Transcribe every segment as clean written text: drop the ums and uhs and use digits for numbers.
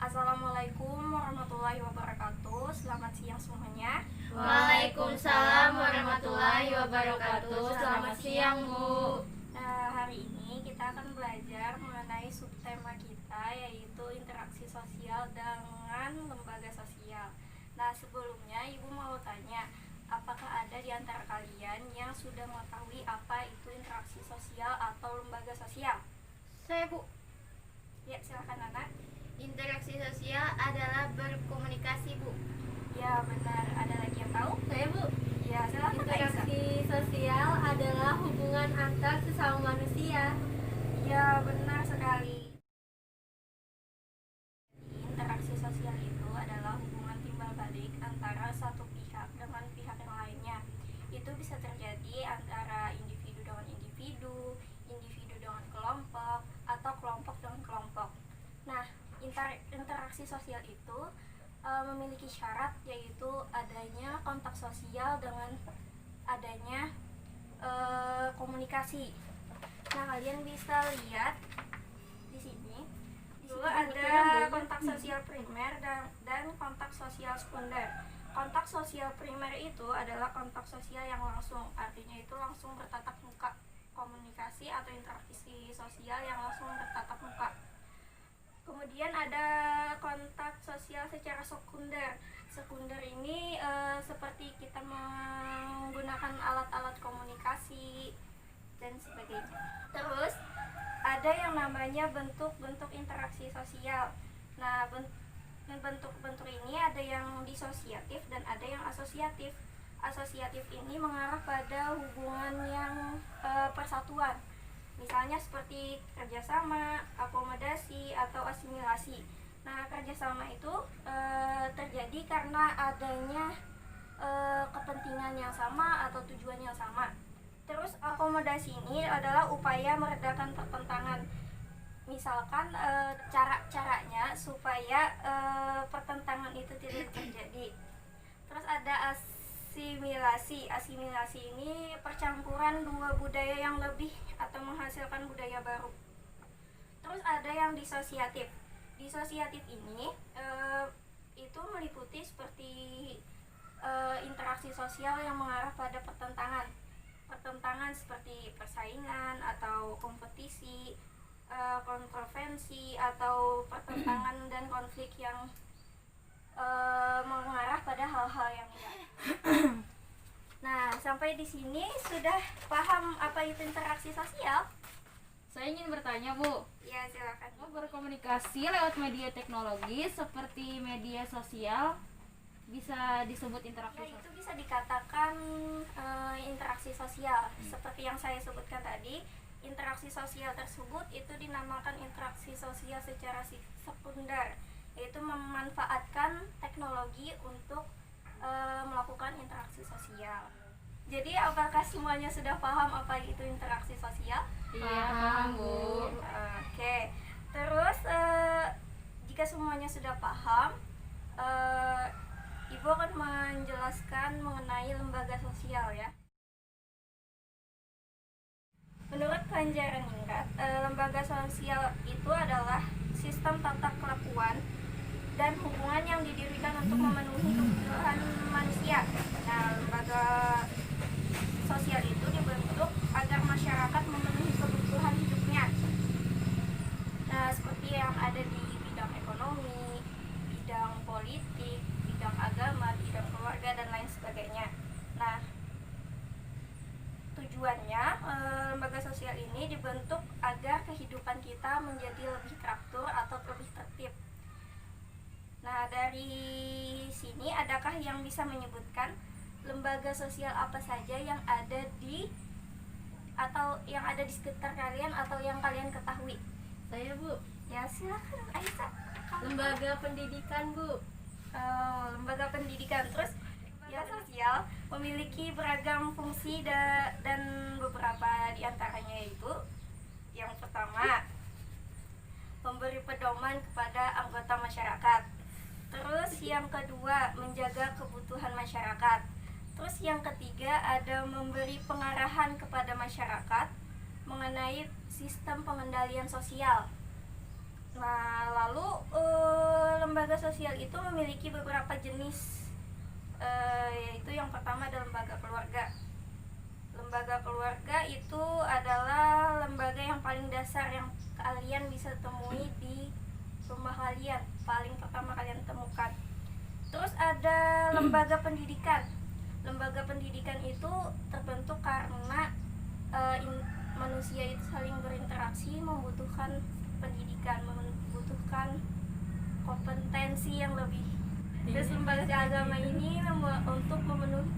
Assalamualaikum warahmatullahi wabarakatuh. Selamat siang semuanya. Waalaikumsalam warahmatullahi wabarakatuh. Selamat siang, Bu. Nah, hari ini kita akan belajar mengenai subtema kita, yaitu interaksi sosial dengan lembaga sosial. Nah, sebelumnya Ibu mau tanya, apakah ada di antara kalian yang sudah mengetahui apa itu interaksi sosial atau lembaga sosial? Saya, Bu. Ya, silakan anak. Interaksi sosial adalah berkomunikasi, Bu. Ya, benar. Ada lagi yang tahu? Saya, Bu. Ya, silakan Kak Isa. Interaksi sosial adalah hubungan antar sesama manusia. Ya, benar sekali. Interaksi sosial itu adalah hubungan timbal balik antara satu pihak dengan pihak yang lainnya. Itu bisa terjadi antara individu dengan individu, individu dengan kelompok, atau kelompok dengan kelompok. Nah, interaksi sosial itu memiliki syarat, yaitu adanya kontak sosial dengan adanya komunikasi. Nah, kalian bisa lihat di sini. Dulu ada kontak sosial primer dan kontak sosial sekunder. Kontak sosial primer itu adalah kontak sosial yang langsung, artinya itu langsung bertatap muka. Komunikasi atau interaksi sosial yang langsung bertatap muka. Kemudian ada kontak sosial secara sekunder. Sekunder ini seperti kita menggunakan alat-alat komunikasi dan sebagainya. Terus ada yang namanya bentuk-bentuk interaksi sosial. Nah, bentuk-bentuk ini ada yang disosiatif dan ada yang asosiatif. Asosiatif ini mengarah pada hubungan yang persatuan. Misalnya seperti kerjasama, akomodasi, atau asimilasi. Nah, kerjasama itu terjadi karena adanya kepentingan yang sama atau tujuan yang sama. Terus akomodasi ini adalah upaya meredakan pertentangan. Misalkan caranya supaya pertentangan itu tidak terjadi. Terus ada asimilasi. Asimilasi ini percampuran dua budaya yang lebih atau menghasilkan budaya baru. Terus ada yang disosiatif. Disosiatif ini itu meliputi seperti interaksi sosial yang mengarah pada pertentangan. Pertentangan seperti persaingan atau kompetisi, kontroversi atau pertentangan dan konflik yang mengarah pada hal-hal yang enggak. Nah, sampai di sini sudah paham apa itu interaksi sosial? Saya ingin bertanya, Bu. Ya, silakan. Berkomunikasi lewat media teknologi seperti media sosial bisa disebut interaksi Ya, itu sosial. bisa dikatakan interaksi sosial. Seperti yang saya sebutkan tadi, interaksi sosial tersebut itu dinamakan interaksi sosial secara sekunder, yaitu memanfaatkan teknologi untuk melakukan interaksi sosial. Jadi apakah semuanya sudah paham apa itu interaksi sosial? Iya, paham, Bu. Oke. Terus jika semuanya sudah paham, Ibu akan menjelaskan mengenai lembaga sosial ya. Menurut Panjaran Ningrat, lembaga sosial itu adalah sistem tata kelakuan dan hubungan yang didirikan untuk memenuhi kebutuhan manusia. Nah, lembaga sosial itu dibentuk agar masyarakat memenuhi kebutuhan hidupnya. Nah, seperti yang ada di bidang ekonomi, bidang politik, bidang agama, bidang keluarga, dan lain sebagainya. Nah, tujuannya lembaga sosial ini dibentuk agar kehidupan kita menjadi lebih teratur atau lebih tertib. Nah, dari sini adakah yang bisa menyebutkan lembaga sosial apa saja yang ada di sekitar kalian atau yang kalian ketahui? Saya, Bu. Ya, silakan Aisyah. Lembaga pendidikan, Bu. Lembaga pendidikan. Terus lembaga sosial memiliki beragam fungsi dan beberapa diantaranya yaitu yang pertama, memberi pedoman kepada anggota masyarakat. Terus yang kedua, menjaga kebutuhan masyarakat. Terus yang ketiga, ada memberi pengarahan kepada masyarakat mengenai sistem pengendalian sosial. Nah, lalu lembaga sosial itu memiliki beberapa jenis, yaitu yang pertama adalah lembaga keluarga. Lembaga keluarga itu adalah lembaga yang paling dasar yang kalian bisa temui di rumah kalian, paling pertama kalian temukan. Terus ada lembaga pendidikan. Lembaga pendidikan itu terbentuk karena manusia itu saling berinteraksi, membutuhkan pendidikan, membutuhkan kompetensi yang lebih. Terus lembaga agama ini untuk memenuhi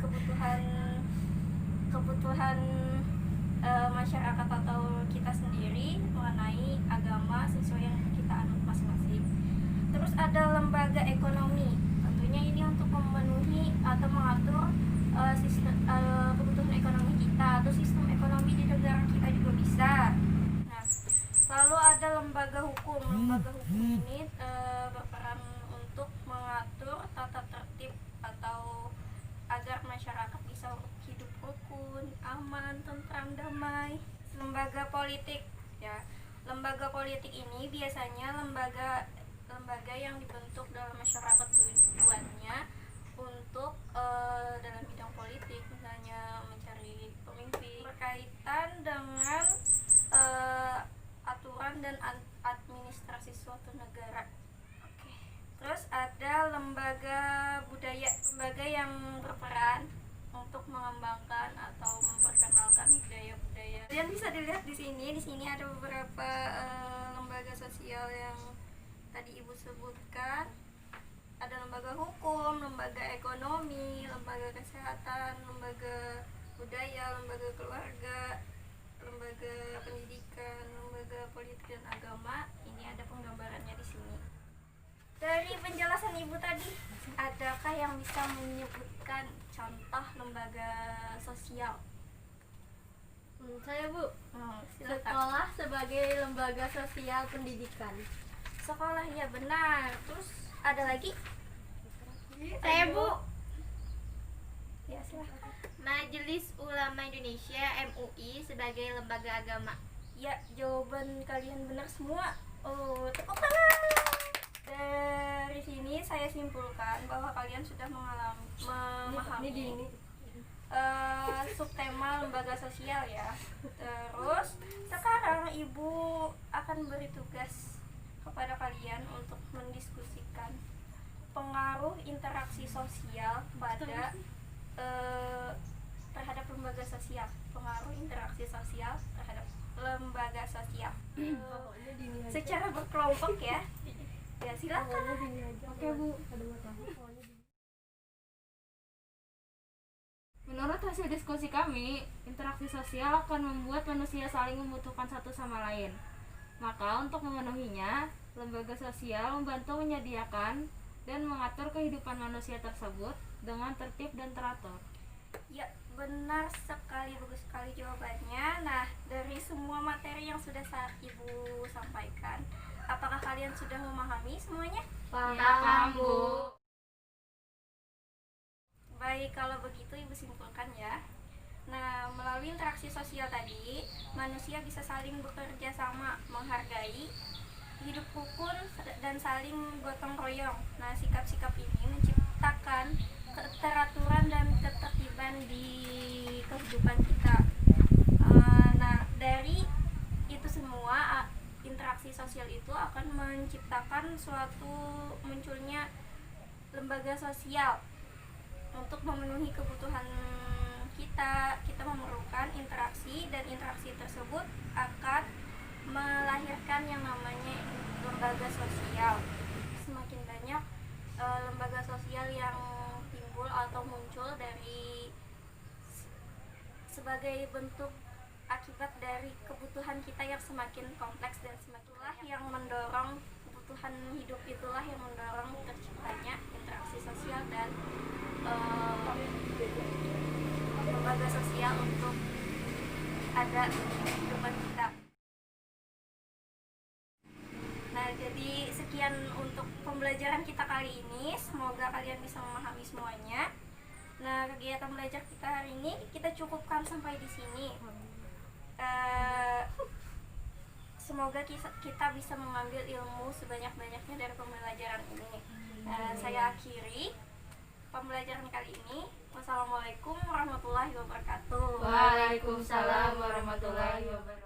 kebutuhan masyarakat atau kita sendiri mengenai agama sesuai yang kita anut masing-masing. Terus ada lembaga ekonomi, tentunya ini untuk memenuhi atau mengatur kebutuhan ekonomi kita atau sistem ekonomi di negara kita juga bisa. Nah, lalu ada lembaga hukum. Lembaga hukum ini berperan untuk mengatur tata tertib atau agar masyarakat bisa hidup rukun, aman, tentram, damai. Lembaga politik, ya. Lembaga politik ini biasanya lembaga yang dibentuk dalam masyarakat, tujuannya untuk dalam bidang politik, misalnya mencari pemimpin, berkaitan dengan aturan dan administrasi suatu negara. Oke. Terus ada lembaga budaya, lembaga yang berperan untuk mengembangkan atau memperkenalkan budaya-budaya. Kalian bisa dilihat di sini. Di sini ada beberapa lembaga sosial yang tadi Ibu sebutkan. Ada lembaga hukum, lembaga ekonomi, lembaga kesehatan, lembaga budaya, lembaga keluarga, lembaga pendidikan, lembaga politik dan agama. Ini ada penggambarannya di sini. Dari penjelasan Ibu tadi, adakah yang bisa menyebutkan contoh lembaga sosial? Saya Bu, Silakan. sekolah sebagai lembaga sosial pendidikan. Sekolah, ya benar. Terus ada lagi? Saya Bu, Ya, silakan. Majelis Ulama Indonesia MUI sebagai lembaga agama. Ya, jawaban kalian benar semua. Oh, tepuk tangan. Dari sini saya simpulkan bahwa kalian sudah memahami subtema lembaga sosial ya. Terus sekarang Ibu akan beri tugas kepada kalian untuk mendiskusikan pengaruh interaksi sosial pada terhadap lembaga sosial, pengaruh interaksi sosial terhadap lembaga sosial secara berkelompok ya. Ya, silakan. Oke Bu. Menurut hasil diskusi kami, interaksi sosial akan membuat manusia saling membutuhkan satu sama lain. Maka untuk memenuhinya, lembaga sosial membantu menyediakan dan mengatur kehidupan manusia tersebut dengan tertib dan teratur. Ya, benar sekali, bagus sekali jawabannya. Nah, dari semua materi yang sudah Ibu sampaikan, apakah kalian sudah memahami semuanya? Paham, Bu. Baik, kalau begitu Ibu simpulkan ya. Nah, melalui interaksi sosial tadi, manusia bisa saling bekerja sama, menghargai, hidup rukun, dan saling gotong royong. Nah, sikap-sikap ini menciptakan keteraturan dan ketertiban di kehidupan kita. Nah, dari itu semua, interaksi sosial itu akan menciptakan suatu munculnya lembaga sosial. Untuk memenuhi kebutuhan kita memerlukan interaksi, dan interaksi tersebut akan melahirkan yang namanya lembaga sosial. Semakin banyak lembaga sosial yang timbul atau muncul dari sebagai bentuk akibat dari kebutuhan kita yang semakin kompleks dan semakinlah yang mendorong kebutuhan hidup, itulah yang mendorong terciptanya interaksi sosial dan lembaga sosial untuk ada di kehidupan kita. Nah, jadi sekian untuk pembelajaran kita kali ini. Semoga kalian bisa memahami semuanya. Nah, kegiatan belajar kita hari ini kita cukupkan sampai di sini. semoga kita bisa mengambil ilmu sebanyak-banyaknya dari pembelajaran ini. Saya akhiri pembelajaran kali ini. Wassalamualaikum warahmatullahi wabarakatuh. Waalaikumsalam warahmatullahi wabarakatuh.